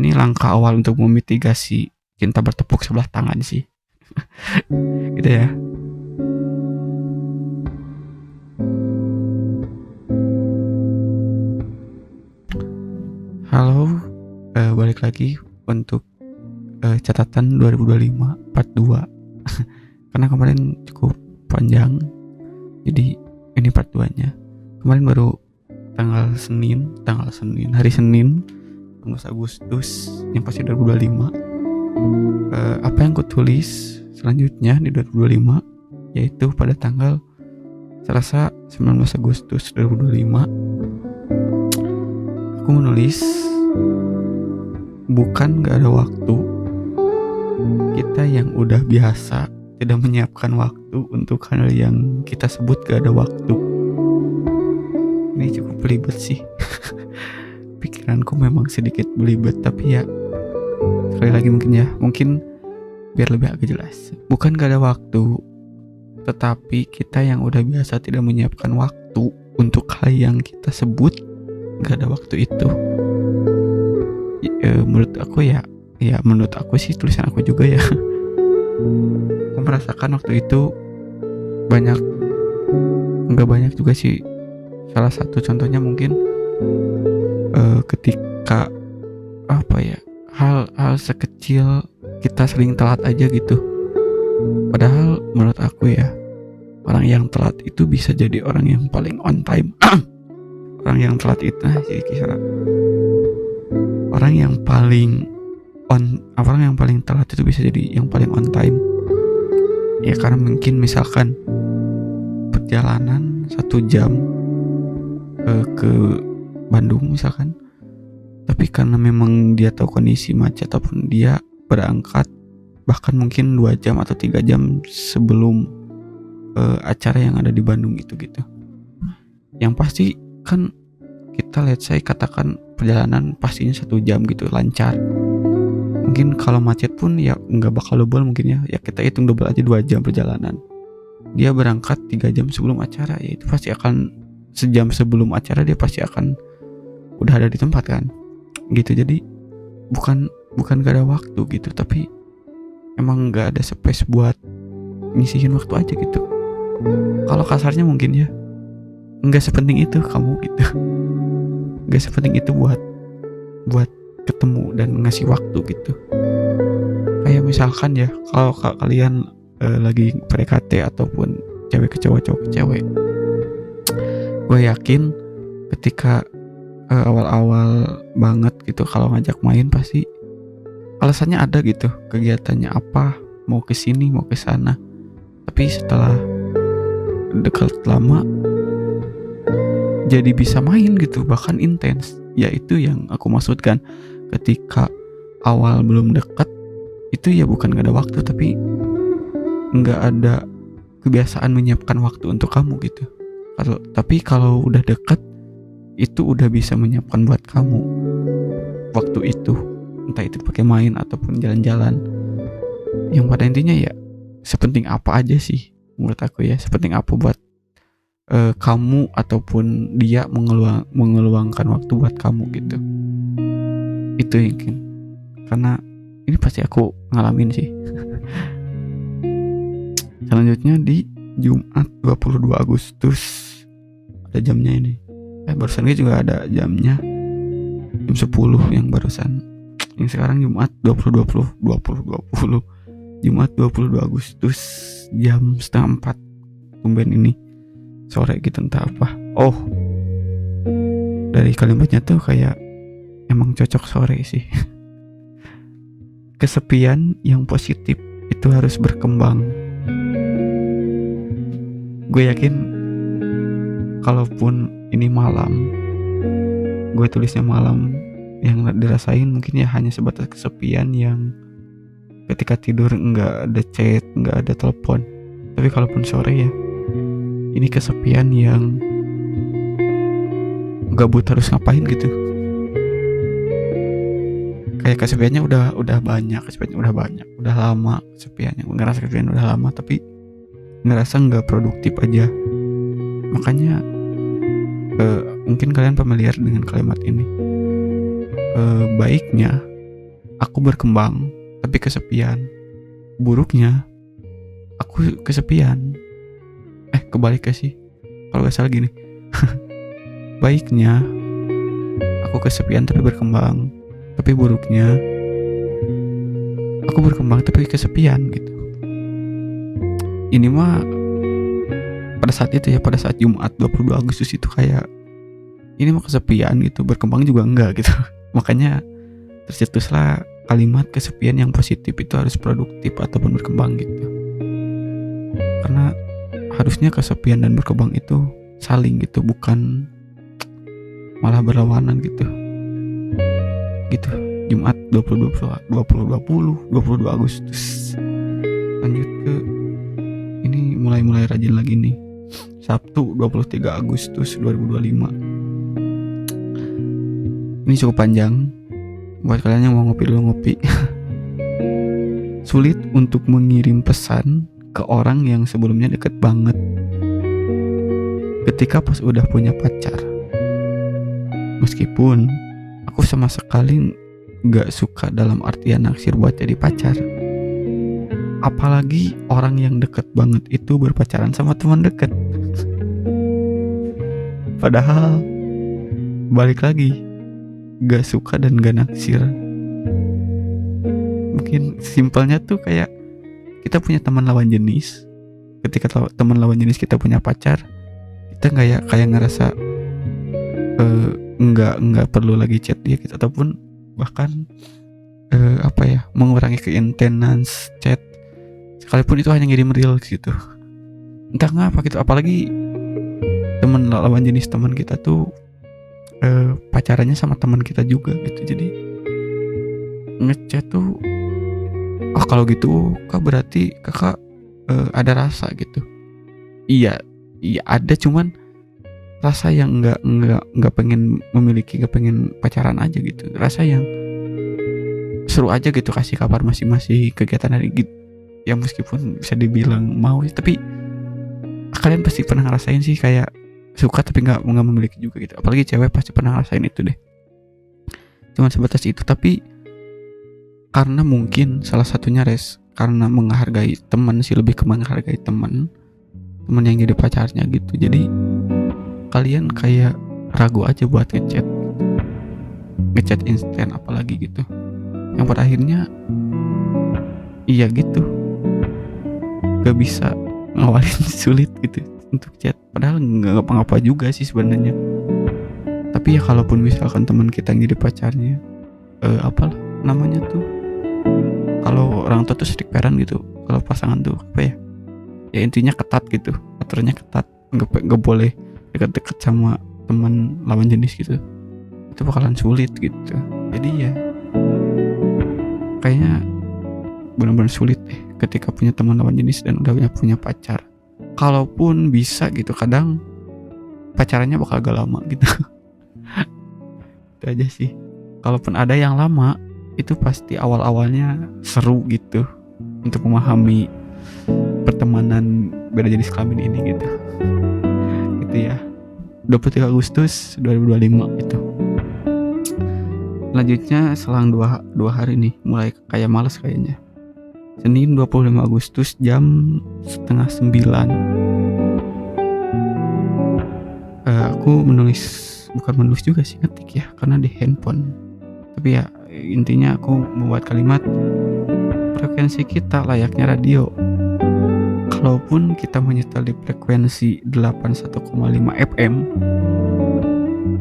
ini langkah awal untuk memitigasi cinta bertepuk sebelah tangan sih. Gitu ya. Halo, balik lagi untuk catatan 2025 part 2. Karena kemarin cukup panjang, jadi ini part 2-nya. Kemarin baru hari Senin 19 Agustus yang pasti 2025. Apa yang ku tulis selanjutnya di 2025 yaitu pada tanggal Selasa 19 Agustus 2025 aku menulis, bukan gak ada waktu, kita yang udah biasa tidak menyiapkan waktu untuk hal yang kita sebut gak ada waktu. Ini cukup belibet sih. Pikiranku memang sedikit belibet, tapi ya sekali lagi mungkin biar lebih agak jelas. Bukan gak ada waktu, tetapi kita yang udah biasa tidak menyiapkan waktu untuk hal yang kita sebut gak ada waktu itu. Menurut aku sih, tulisan aku juga ya. Aku merasakan waktu itu nggak banyak juga sih. Salah satu contohnya mungkin ketika hal sekecil kita sering telat aja gitu. Padahal menurut aku ya, orang yang telat itu bisa jadi orang yang paling on time. Orang yang telat itu orang yang paling telat itu bisa jadi yang paling on time. Ya karena mungkin misalkan perjalanan 1 jam ke Bandung misalkan, tapi karena memang dia tahu kondisi macet ataupun dia berangkat bahkan mungkin 2 jam atau 3 jam sebelum acara yang ada di Bandung itu gitu. Yang pasti kan kita katakan perjalanan pastinya 1 jam gitu lancar. Mungkin kalau macet pun ya nggak bakal double mungkin ya kita hitung double aja 2 jam perjalanan. Dia berangkat 3 jam sebelum acara, ya itu pasti akan sejam sebelum acara dia pasti akan udah ada di tempat kan gitu. Jadi bukan gak ada waktu gitu, tapi emang gak ada space buat ngisihin waktu aja gitu. Kalau kasarnya mungkin ya nggak sepenting itu kamu gitu, nggak sepenting itu buat ketemu dan ngasih waktu gitu. Kayak misalkan ya, kalau kalian lagi PDKT ataupun cewek ke cowok, cowok ke cewek, gue yakin ketika awal-awal banget gitu kalau ngajak main pasti alasannya ada gitu, kegiatannya apa, mau ke sini mau ke sana. Tapi setelah dekat lama jadi bisa main gitu, bahkan intens. Ya itu yang aku maksudkan, ketika awal belum dekat itu ya bukan gak ada waktu, tapi gak ada kebiasaan menyiapkan waktu untuk kamu gitu. Tapi kalau udah dekat itu udah bisa menyiapkan buat kamu waktu itu, entah itu pakai main ataupun jalan-jalan. Yang pada intinya ya sepenting apa aja sih menurut aku ya, sepenting apa buat kamu ataupun dia mengeluangkan waktu buat kamu gitu. Itu mungkin karena ini pasti aku ngalamin sih. Selanjutnya di Jumat 22 Agustus ada jamnya ini. Barusan juga ada jamnya, jam 10 yang barusan. Yang sekarang Jumat 20 Jumat 22 Agustus jam 3:30 tumben ini sore gitu, entah apa. Oh, dari kalimatnya tuh kayak emang cocok sore sih. Kesepian yang positif itu harus berkembang. Gue yakin kalaupun ini malam, gue tulisnya malam, yang dirasain mungkin ya hanya sebatas kesepian yang ketika tidur nggak ada chat, nggak ada telepon. Tapi kalaupun sore ya, ini kesepian yang gabut harus ngapain gitu. Kayak kesepiannya udah banyak, udah lama kesepiannya. Gue ngerasa kesepian udah lama, tapi ngerasa nggak produktif aja. Makanya mungkin kalian familiar dengan kalimat ini. Baiknya aku berkembang tapi kesepian. Buruknya aku kesepian. Kebalik ya sih. Kalau gak salah gini. Baiknya aku kesepian tapi berkembang. Tapi buruknya aku berkembang tapi kesepian gitu. Ini mah pada saat itu ya, pada saat Jumat 22 Agustus itu kayak ini mah kesepian gitu, berkembang juga enggak gitu. Makanya tercetuslah kalimat kesepian yang positif itu harus produktif ataupun berkembang gitu. Karena harusnya kesepian dan berkembang itu saling gitu, bukan malah berlawanan gitu. Gitu. Jumat 22 Agustus. Lanjut ke ini mulai rajin lagi nih. Sabtu 23 Agustus 2025. Ini cukup panjang. Buat kalian yang mau ngopi dulu ngopi. Sulit untuk mengirim pesan ke orang yang sebelumnya deket banget ketika pas udah punya pacar. Meskipun aku sama sekali gak suka dalam artian naksir buat jadi pacar. Apalagi orang yang deket banget itu berpacaran sama teman deket. Padahal balik lagi, gak suka dan gak naksir. Mungkin simpelnya tuh kayak kita punya teman lawan jenis. Ketika teman lawan jenis kita punya pacar, kita kayak ngerasa nggak perlu lagi chat dia gitu, ataupun bahkan mengurangi keintenan chat, sekalipun itu hanya ngirim reels gitu. Entah ngapa gitu. Apalagi teman lawan jenis teman kita tuh pacarannya sama teman kita juga gitu. Jadi ngechat tuh, kalau gitu kak berarti kakak ada rasa gitu. Iya ada, cuman rasa yang nggak pengen memiliki, nggak pengen pacaran aja gitu. Rasa yang seru aja gitu, kasih kabar masing-masing kegiatan hari gitu. Ya meskipun bisa dibilang mau, tapi kalian pasti pernah ngerasain sih kayak suka tapi nggak memiliki juga gitu. Apalagi cewek pasti pernah ngerasain itu deh. Cuman sebatas itu. Tapi karena mungkin salah satunya karena menghargai teman sih, lebih ke menghargai teman yang jadi pacarnya gitu. Jadi kalian kayak ragu aja buat ngechat instan apalagi gitu. Yang pada akhirnya iya gitu, gak bisa ngawalin sulit gitu untuk chat. Padahal gak ngapa-ngapa juga sih sebenarnya. Tapi ya kalaupun misalkan teman kita yang jadi pacarnya apalah namanya tuh, kalau orang tua tuh strict parent gitu. Kalau pasangan tuh apa ya, ya intinya ketat gitu, aturannya ketat, gak boleh deket-deket sama teman lawan jenis gitu. Itu bakalan sulit gitu. Jadi ya kayaknya benar-benar sulit deh ketika punya teman lawan jenis dan udah punya pacar. Kalaupun bisa gitu, kadang pacarannya bakal agak lama gitu. Itu aja sih. Kalaupun ada yang lama, itu pasti awal-awalnya seru gitu untuk memahami pertemanan beda jenis kelamin ini gitu. Gitu ya. 23 Agustus 2025 itu. Selanjutnya selang 2 hari nih, mulai kayak males kayaknya. Senin 25 Agustus jam 8:30. Aku bukan menulis juga sih, ngetik ya, karena di handphone. Tapi ya intinya aku membuat kalimat, frekuensi kita layaknya radio. Kalaupun kita menyetel di frekuensi 81,5 FM,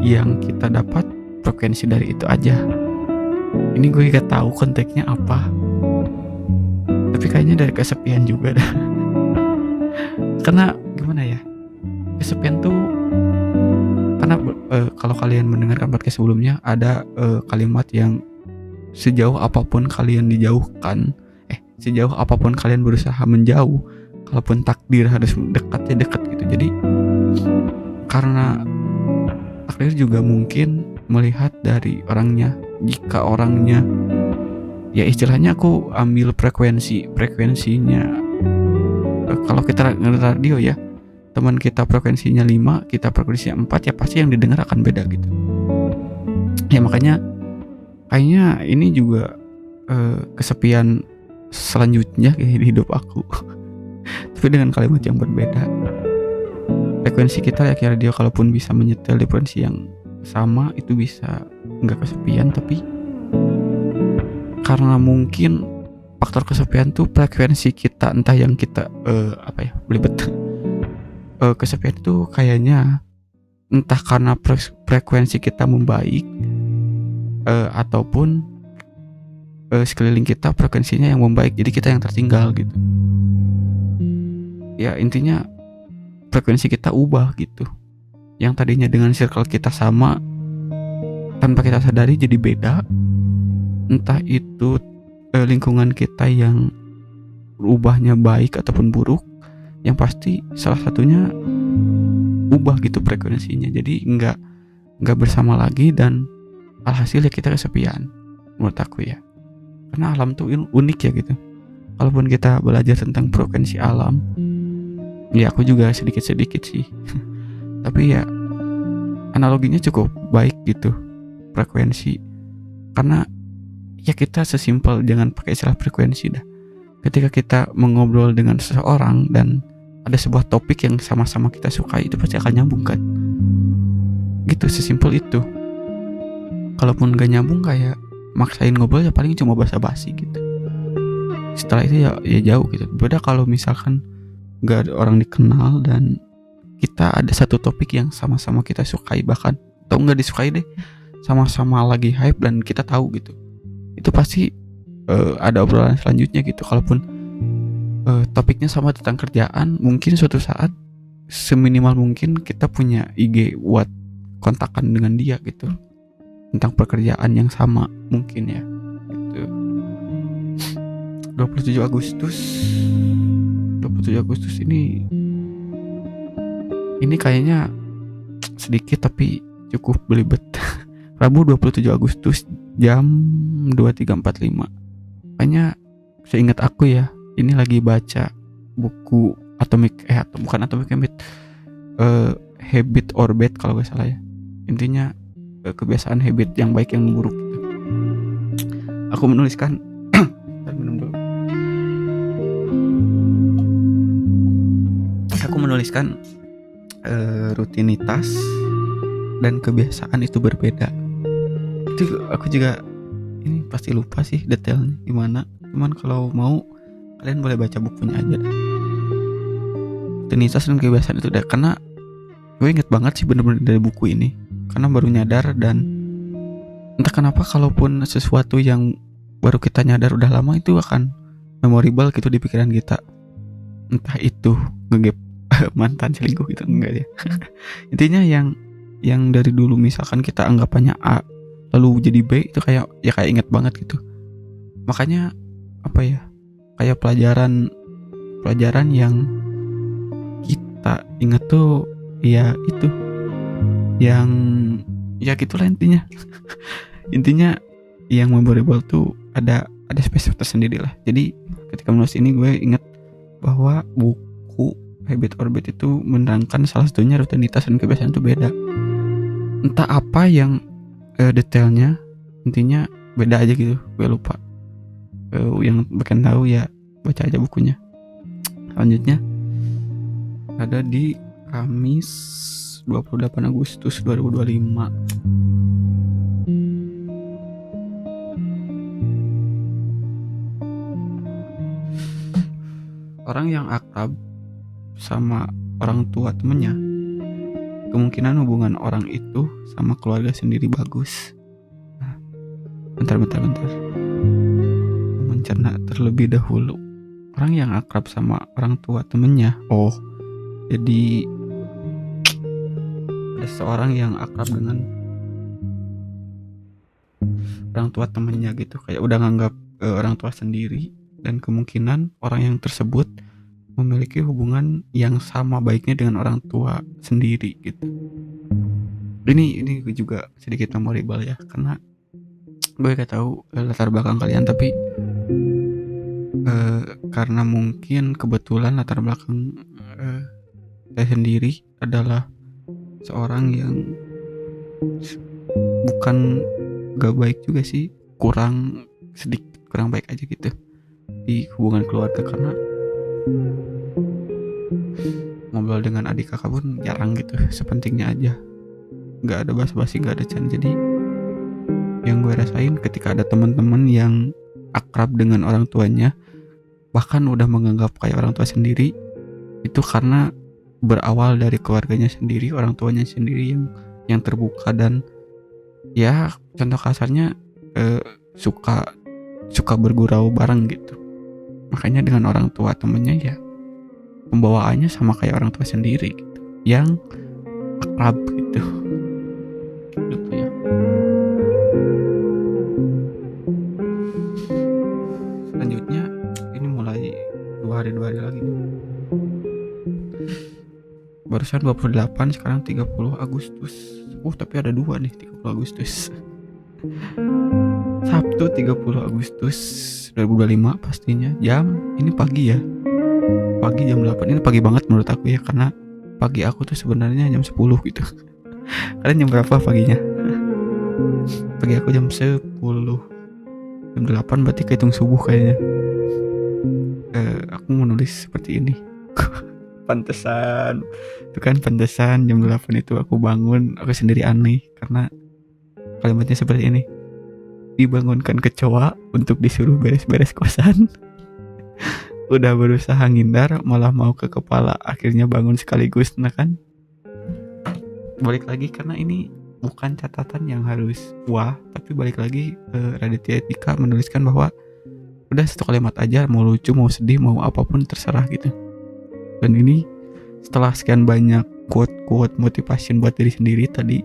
yang kita dapat frekuensi dari itu aja. Ini gue gak tahu konteksnya apa, tapi kayaknya dari kesepian juga dah. Karena gimana ya, kesepian tuh karena kalau kalian mendengarkan podcast sebelumnya ada kalimat yang sejauh apapun kalian dijauhkan, sejauh apapun kalian berusaha menjauh, kalaupun takdir harus dekat ya dekat gitu. Jadi karena takdir juga mungkin melihat dari orangnya. Jika orangnya, ya istilahnya aku ambil frekuensinya. Kalau kita radio ya, teman kita frekuensinya 5, kita frekuensinya 4, ya pasti yang didengar akan beda gitu. Ya makanya kayaknya ini juga kesepian selanjutnya di hidup aku. Tapi dengan kalimat yang berbeda. Frekuensi kita ya kira dia kalaupun bisa menyetel di frekuensi yang sama itu bisa nggak kesepian, tapi karena mungkin faktor kesepian tuh frekuensi kita, entah yang kita belibet. Kesepian itu kayaknya entah karena frekuensi kita membaik, ataupun sekeliling kita frekuensinya yang membaik, jadi kita yang tertinggal gitu. Ya intinya frekuensi kita ubah gitu. Yang tadinya dengan circle kita sama, tanpa kita sadari jadi beda. Entah itu lingkungan kita yang ubahnya baik ataupun buruk, yang pasti salah satunya ubah gitu frekuensinya. Jadi nggak bersama lagi, dan alhasil ya kita kesepian menurut aku ya. Karena alam tuh unik ya gitu. Kalaupun kita belajar tentang frekuensi alam, ya aku juga sedikit-sedikit sih. Tapi ya analoginya cukup baik gitu, frekuensi. Karena ya kita sesimpel, jangan pakai istilah frekuensi dah. Ketika kita mengobrol dengan seseorang dan ada sebuah topik yang sama-sama kita sukai, itu pasti akan nyambung kan. Gitu, sesimpel itu. Kalaupun gak nyambung kayak maksain ngobrol ya paling cuma basa-basi gitu. Setelah itu ya jauh gitu. Beda kalau misalkan gak ada orang dikenal dan kita ada satu topik yang sama-sama kita sukai, bahkan atau gak disukai deh, sama-sama lagi hype dan kita tahu gitu. Itu pasti ada obrolan selanjutnya gitu. Kalaupun topiknya sama tentang kerjaan, mungkin suatu saat seminimal mungkin kita punya IG buat kontakan dengan dia gitu, tentang pekerjaan yang sama mungkin ya gitu. 27 Agustus ini kayaknya sedikit tapi cukup belibet. Rabu 27 Agustus jam 23.45. Kayaknya seingat aku ya, ini lagi baca buku Atomic Habit or Bad kalau gak salah ya. Intinya kebiasaan habit yang baik yang buruk gitu. Aku menuliskan rutinitas dan kebiasaan itu berbeda. Itu aku juga ini pasti lupa sih detailnya gimana. Cuman kalau mau kalian boleh baca bukunya aja. Rutinitas dan kebiasaan itu udah, karena gue inget banget sih bener-bener dari buku ini. Karena baru nyadar, dan entah kenapa kalaupun sesuatu yang baru kita nyadar udah lama itu akan memorable gitu di pikiran kita. Entah itu ngegap mantan selingkuh gitu, enggak ya. Intinya yang dari dulu misalkan kita anggapannya A lalu jadi B, itu kayak inget banget gitu. Makanya kayak pelajaran yang kita ingat tuh ya itu yang ya gitulah intinya. Intinya yang memorable tuh ada spesifik tersendiri lah. Jadi ketika menulis ini gue ingat bahwa buku Habit or Bad itu menerangkan salah satunya rutinitas dan kebiasaan itu beda. Entah apa yang detailnya, intinya beda aja gitu. Gue lupa. Yang bikin tahu ya baca aja bukunya. Selanjutnya ada di Kamis 28 Agustus 2025. Orang yang akrab sama orang tua temennya, kemungkinan hubungan orang itu sama keluarga sendiri bagus. Nah, bentar. Mencerna terlebih dahulu. Orang yang akrab sama orang tua temennya, jadi ada seorang yang akrab dengan orang tua temennya gitu, kayak udah nganggap orang tua sendiri, dan kemungkinan orang yang tersebut memiliki hubungan yang sama baiknya dengan orang tua sendiri gitu. Ini juga sedikit memorable ya, karena gue gak tahu latar belakang kalian, tapi karena mungkin kebetulan latar belakang saya sendiri adalah seorang yang bukan gak baik juga sih, kurang sedikit kurang baik aja gitu di hubungan keluarga, karena ngobrol dengan adik kakak pun jarang gitu, sepentingnya aja, nggak ada basa-basi, nggak ada canda. Jadi yang gue rasain ketika ada teman-teman yang akrab dengan orang tuanya, bahkan udah menganggap kayak orang tua sendiri, itu karena berawal dari keluarganya sendiri, orang tuanya sendiri yang terbuka dan ya contoh kasarnya suka bergurau bareng gitu. Makanya dengan orang tua temennya ya pembawaannya sama kayak orang tua sendiri gitu, yang akrab gitu ya. Selanjutnya ini mulai dua hari lagi nih. Barusan 28, sekarang 30 Agustus. Tapi ada dua nih 30 Agustus. Sabtu 30 Agustus 2025 pastinya. Ini pagi ya. Pagi jam 8. Ini pagi banget menurut aku ya, karena pagi aku tuh sebenarnya jam 10 gitu. Kalian jam berapa paginya? Pagi aku jam 10. Jam 8 berarti kehitung subuh kayaknya. Aku mau nulis seperti ini. Pantesan jam 8 itu aku bangun, aku sendiri aneh karena kalimatnya seperti ini: dibangunkan kecoa untuk disuruh beres-beres kosan. Udah berusaha ngindar malah mau ke kepala, akhirnya bangun sekaligus. Nah kan, balik lagi karena ini bukan catatan yang harus wah, tapi balik lagi Raditya Dika menuliskan bahwa udah satu kalimat aja, mau lucu, mau sedih, mau apapun terserah gitu. Dan ini setelah sekian banyak quote motivation buat diri sendiri tadi,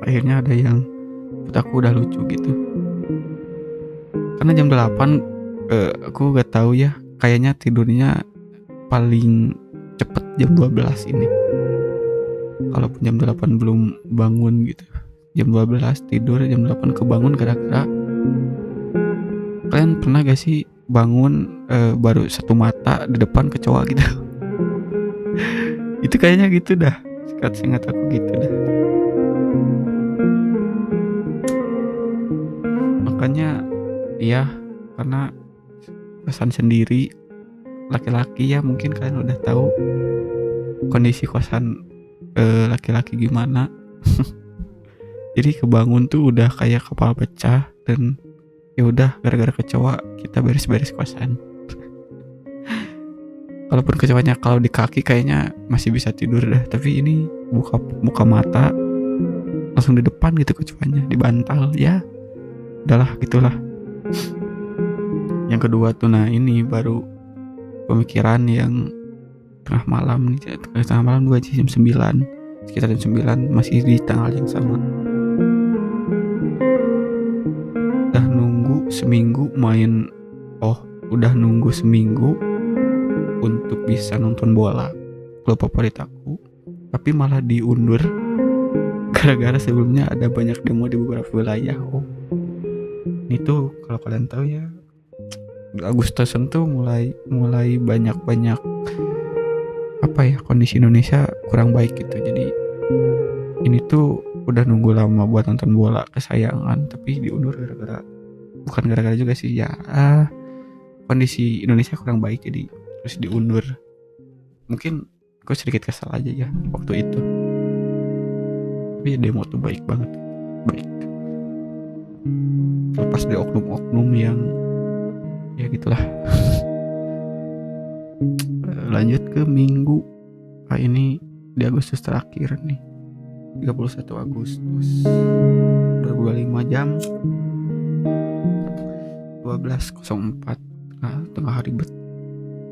akhirnya ada yang menurut aku udah lucu gitu. Karena jam 8 aku gak tahu ya, kayaknya tidurnya paling cepet jam 12 ini. Kalaupun jam 8 belum bangun gitu, jam 12 tidur, jam 8 kebangun gara-gara, kalian pernah gak sih bangun baru satu mata di depan kecoa gitu? Itu kayaknya gitu dah, seingat aku gitu dah. Makanya ya, karena kosan sendiri laki-laki ya, mungkin kalian udah tahu kondisi kosan laki-laki gimana. Jadi kebangun tuh udah kayak kepala pecah, dan ya udah gara-gara kecoa kita beres-beres kosan. Kalaupun kecoanya kalau di kaki kayaknya masih bisa tidur dah, tapi ini buka mata langsung di depan gitu kecoanya, di bantal. Ya udahlah gitulah. Yang kedua tuh, nah ini baru pemikiran yang tengah malam nih, tengah malam juga jam 9, sekitar jam 9, masih di tanggal yang sama. Udah nunggu seminggu untuk bisa nonton bola klub favorit aku, tapi malah diundur gara-gara sebelumnya ada banyak demo di beberapa wilayah. Ini tuh kalau kalian tahu ya, Agustusan tuh mulai banyak apa ya, kondisi Indonesia kurang baik gitu. Jadi ini tuh udah nunggu lama buat nonton bola kesayangan, tapi diundur bukan gara-gara juga sih ya, kondisi Indonesia kurang baik jadi terus diundur. Mungkin gue sedikit kesal aja ya waktu itu, tapi demo tuh baik banget, baik. Lepas dari oknum-oknum yang ya gitulah. Lanjut ke minggu ini di Agustus terakhir nih, 31 Agustus 2025 jam 12.04. Tengah hari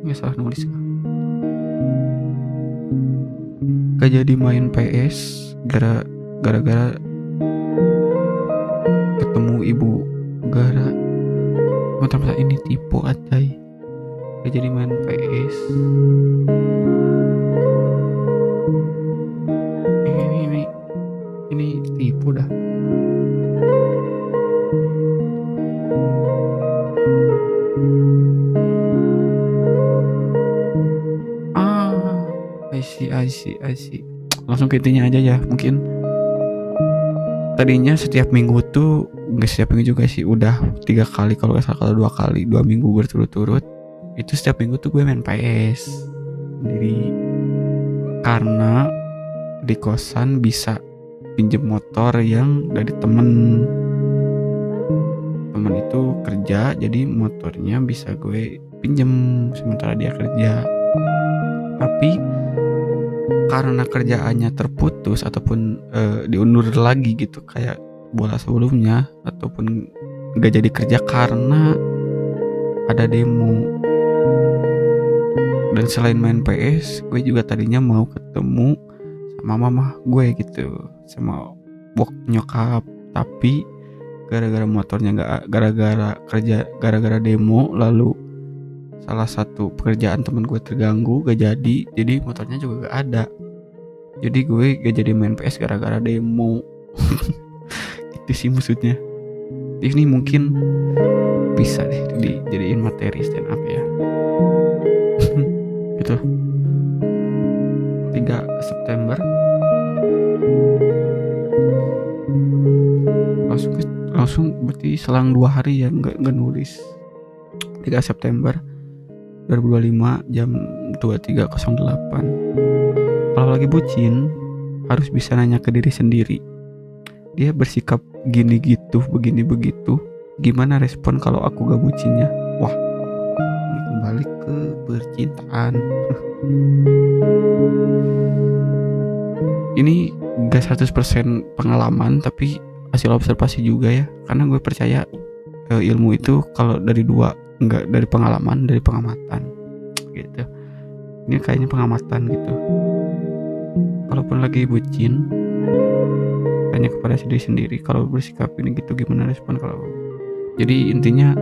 nggak salah nulis kan. Gak jadi main PS gara-gara ketemu ibu gara masa ini tipu atai. Gak jadi main PS. Ini tipu dah. I see. Langsung ke intinya aja ya. Mungkin tadinya setiap minggu tuh, nggak setiap minggu juga sih, udah 3 kali kalau nggak salah, kalau 2 kali 2 minggu berturut-turut itu setiap minggu tuh gue main PS sendiri, karena di kosan bisa pinjem motor yang dari temen itu kerja, jadi motornya bisa gue pinjem sementara dia kerja. Tapi karena kerjaannya terputus ataupun diundur lagi gitu kayak bola sebelumnya, ataupun nggak jadi kerja karena ada demo. Dan selain main PS, gue juga tadinya mau ketemu sama mama gue gitu, sama nyokap, tapi gara-gara motornya nggak, gara-gara demo, lalu salah satu pekerjaan temen gue terganggu, gak jadi motornya juga gak ada. Jadi gue gak jadi main PS gara-gara demo. Itu sih maksudnya. Ini mungkin bisa deh dijadiin materi stand up ya. Gitu. 3 September langsung berarti selang 2 hari ya nggak nulis. 3 September 2025 jam 23.08. Kalau lagi bucin harus bisa nanya ke diri sendiri, dia bersikap gini gitu, begini begitu, gimana respon kalau aku gak bucinnya? Wah, ini kembali ke percintaan. Ini gak 100% pengalaman, tapi hasil observasi juga ya, karena gue percaya ilmu itu kalau dari dua, enggak dari pengalaman, dari pengamatan gitu. Ini kayaknya pengamatan gitu. Kalaupun lagi bucin, tanya kepada diri sendiri, kalau bersikap ini gitu gimana respon kalau. Jadi intinya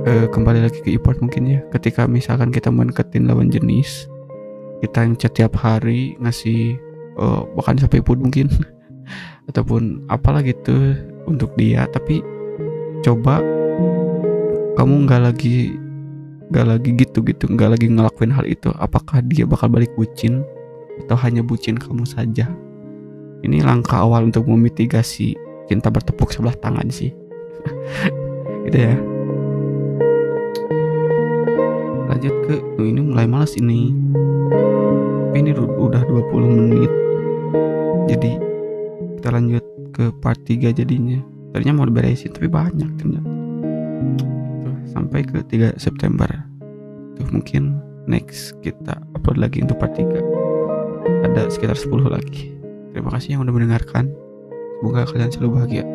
kembali lagi ke effort mungkin ya. Ketika misalkan kita mau deketin lawan jenis, kita yang chat tiap hari, ngasih bahkan sampai food mungkin ataupun apalah gitu untuk dia, tapi coba kamu nggak lagi gitu, nggak lagi ngelakuin hal itu, apakah dia bakal balik bucin atau hanya bucin kamu saja? Ini langkah awal untuk memitigasi cinta bertepuk sebelah tangan sih. Gitu ya. Lanjut ke ini mulai malas ini. Tapi ini udah 20 menit. Jadi kita lanjut ke part 3 jadinya. Tadinya mau diberesin tapi banyak ternyata. Tuh, sampai ke 3 September. Tuh mungkin next kita upload lagi untuk part 3. Ada sekitar 10 lagi. Terima kasih yang udah mendengarkan. Semoga kalian selalu bahagia.